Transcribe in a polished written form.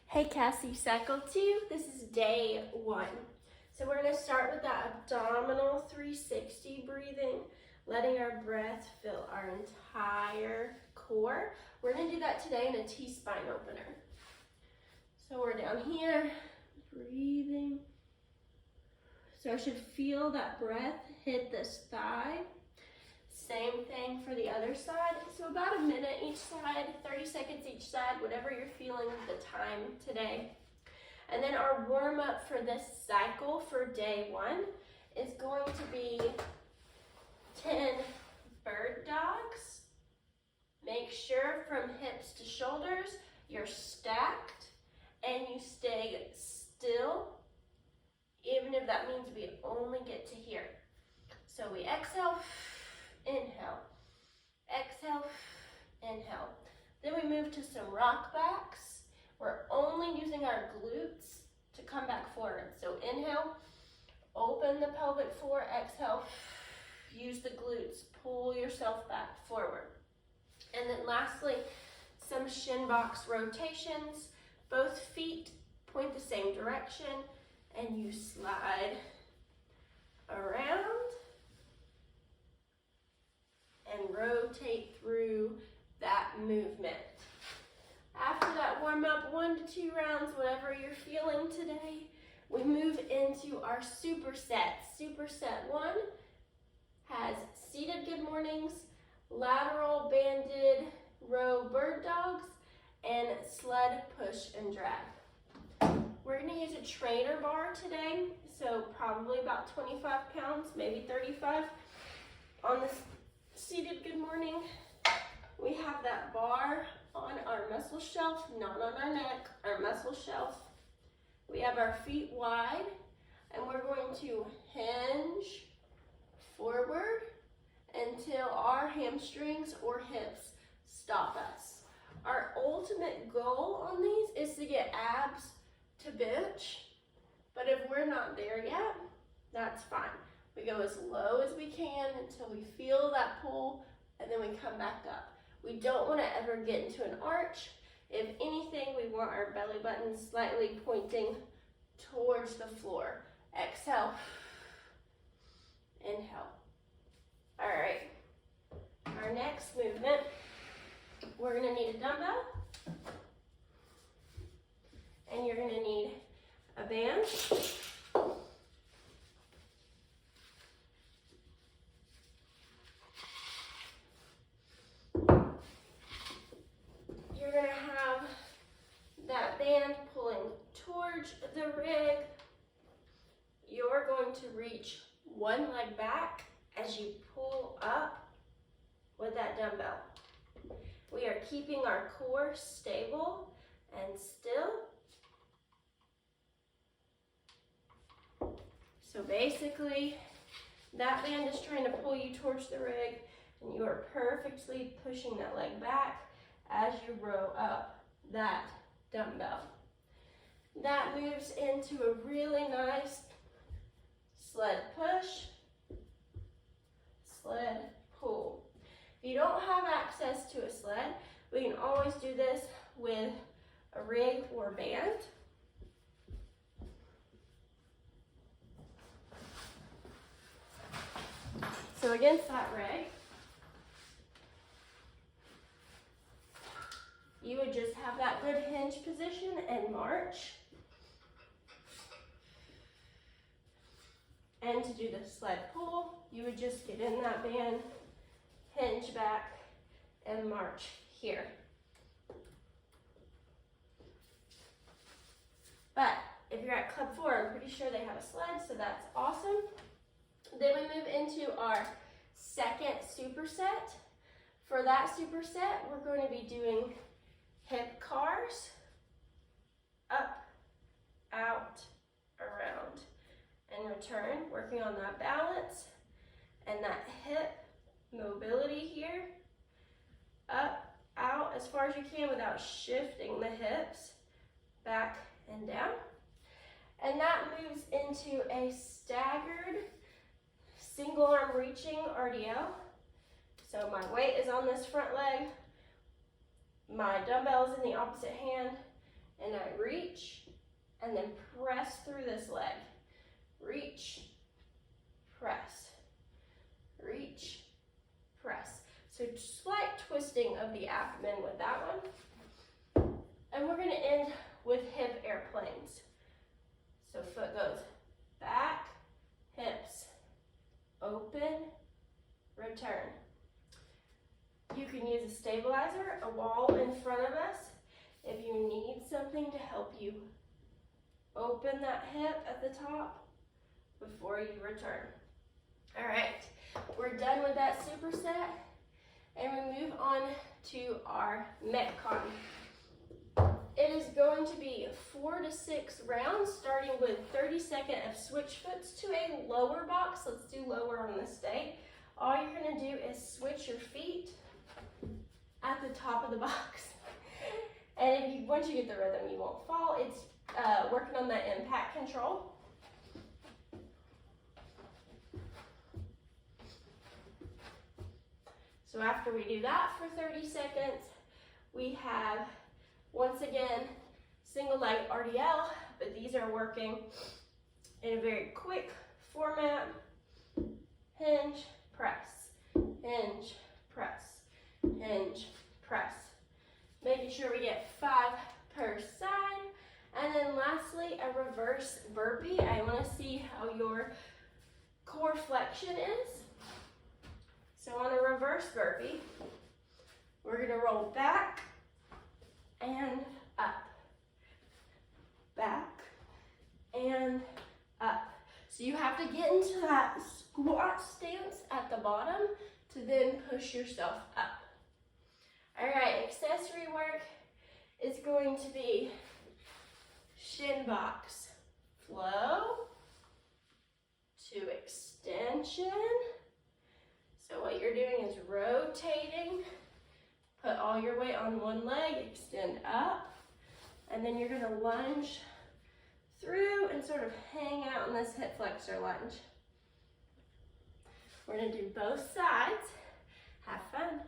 Hey Cassie, cycle 2. This is day 1. So we're going to start with that abdominal 360 breathing, letting our breath fill our entire core. We're going to do that today in a T-spine opener. So we're down here, breathing. So I should feel that breath hit this thigh. Same thing for the other side. So about a minute each side, 30 seconds each side, whatever you're feeling the time today. And then our warm up for this cycle for day 1 is going to be 10 bird dogs. Make sure from hips to shoulders, you're stacked and you stay still, even if that means we only get to here. So we exhale, inhale, exhale, inhale. Then we move to some rock backs. We're only using our glutes to come back forward. So inhale, open the pelvic floor, exhale, use the glutes, pull yourself back forward. And then lastly, some shin box rotations. Both feet point the same direction and you slide around and rotate through that movement. After that warm up, 1 to 2 rounds, whatever you're feeling today, we move into our superset. Superset 1 has seated good mornings, lateral banded row bird dogs, and sled push and drag. We're going to use a trainer bar today, so probably about 25 pounds, maybe 35 on this seated good morning. We have that bar on our muscle shelf, not on our neck, our muscle shelf. We have our feet wide, and we're going to hinge forward until our hamstrings or hips stop us. Our ultimate goal on these is to get abs to bench, but if we're not there yet, that's fine. We go as low as we can until we feel that pull, and then we come back up. We don't want to ever get into an arch. If anything, we want our belly button slightly pointing towards the floor. Exhale, inhale. All right, our next movement, we're going to need a dumbbell, and you're going to need a band. You're going to have that band pulling towards the rig. You're going to reach one leg back as you pull up with that dumbbell. We are keeping our core stable and still. So basically, that band is trying to pull you towards the rig, and you are perfectly pushing that leg back as you row up that dumbbell. That moves into a really nice sled push, sled pull. If you don't have access to a sled, we can always do this with a rig or band. So against that rig, you would just have that good hinge position and march. And to do the sled pull, you would just get in that band, hinge back, and march here. But if you're at Club 4, I'm pretty sure they have a sled, so that's awesome. Then we move into our second superset. For that superset, we're going to be doing hip cars, up, out, around, and return, working on that balance and that hip mobility here, up, out as far as you can without shifting the hips, back and down. And that moves into a staggered single arm reaching RDL. So my weight is on this front leg, my dumbbell is in the opposite hand, and I reach, and then press through this leg. Reach, press, reach, press. So slight twisting of the abdomen with that one. And we're gonna end with hip airplanes. So foot goes back, hips, open, return. You can use a stabilizer, a wall in front of us, if you need something to help you open that hip at the top before you return. All right, we're done with that superset, and we move on to our Metcon. It is going to be 4 to 6 rounds, starting with 30 seconds of switch foots to a lower box. Let's do lower on this day. All you're gonna do is switch your feet at the top of the box. And if you, once you get the rhythm, you won't fall. It's working on that impact control. So after we do that for 30 seconds, we have, once again, single leg RDL, but these are working in a very quick format. Hinge, press, hinge, press, hinge, press. Making sure we get 5 per side. And then lastly, a reverse burpee. I want to see how your core flexion is. So on a reverse burpee, we're going to roll back and up, back and up. So you have to get into that squat stance at the bottom to then push yourself up. All right, accessory work is going to be shin box, flow to extension. So what you're doing is rotating, put all your weight on one leg, extend up, and then you're gonna lunge through and sort of hang out in this hip flexor lunge. We're gonna do both sides. Have fun.